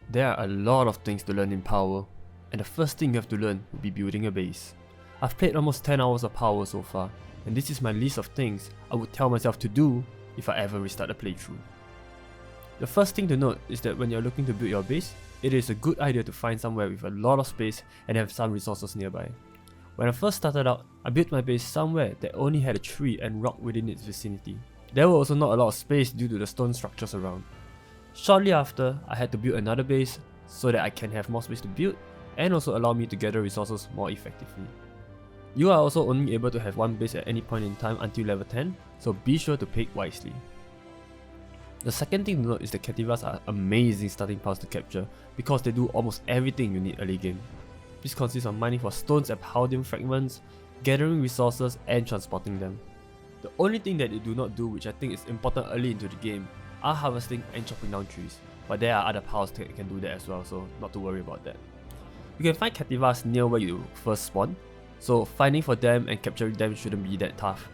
There are a lot of things to learn in Palworld, and the first thing you have to learn will be building a base. I've played almost 10 hours of Palworld so far, and this is my list of things I would tell myself to do if I ever restart a playthrough. The first thing to note is that when you're looking to build your base, it is a good idea to find somewhere with a lot of space and have some resources nearby. When I first started out, I built my base somewhere that only had a tree and rock within its vicinity. There were also not a lot of space due to the stone structures around. Shortly after, I had to build another base so that I can have more space to build and also allow me to gather resources more effectively. You are also only able to have one base at any point in time until level 10, so be sure to pick wisely. The second thing to note is that Cativas are amazing starting piles to capture because they do almost everything you need early game. This consists of mining for stones and Palworld fragments, gathering resources and transporting them. The only thing that they do not do, which I think is important early into the game, are harvesting and chopping down trees, but there are other piles that can do that as well, so not to worry about that. You can find Cativas near where you first spawn, so finding for them and capturing them shouldn't be that tough.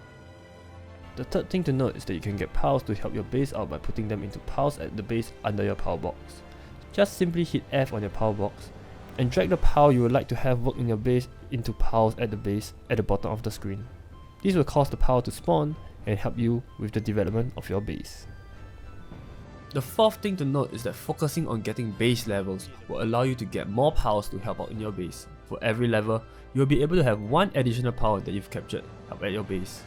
The third thing to note is that you can get piles to help your base out by putting them into piles at the base under your pile box. Just simply hit F on your pile box and drag the pile you would like to have work in your base into piles at the base at the bottom of the screen. This will cause the pile to spawn and help you with the development of your base. The fourth thing to note is that focusing on getting base levels will allow you to get more piles to help out in your base. For every level, you will be able to have one additional pile that you've captured help at your base.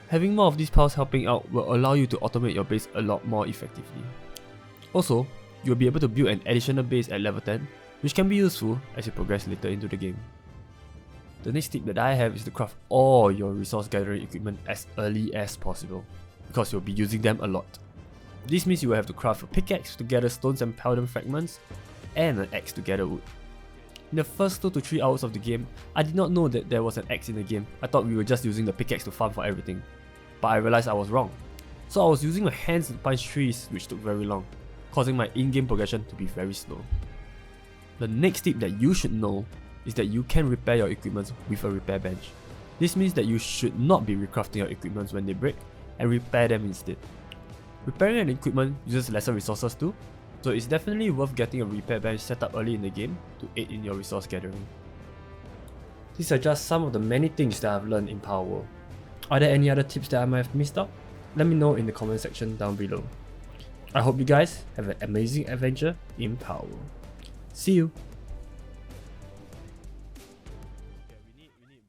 Having more of these piles helping out will allow you to automate your base a lot more effectively. Also, you will be able to build an additional base at level 10, which can be useful as you progress later into the game. The next tip that I have is to craft all your resource gathering equipment as early as possible, because you'll be using them a lot. This means you will have to craft a pickaxe to gather stones and Palworld fragments, and an axe to gather wood. In the first 2 to 3 hours of the game, I did not know that there was an axe in the game. I thought we were just using the pickaxe to farm for everything. But I realized I was wrong. So I was using my hands to punch trees, which took very long, causing my in-game progression to be very slow. The next tip that you should know is that you can repair your equipment with a repair bench. This means that you should not be recrafting your equipment when they break and repair them instead. Repairing an equipment uses lesser resources too, so it's definitely worth getting a repair bench set up early in the game to aid in your resource gathering. These are just some of the many things that I've learned in Palworld. Are there any other tips that I might have missed out? Let me know in the comment section down below. I hope you guys have an amazing adventure in Palworld. See you!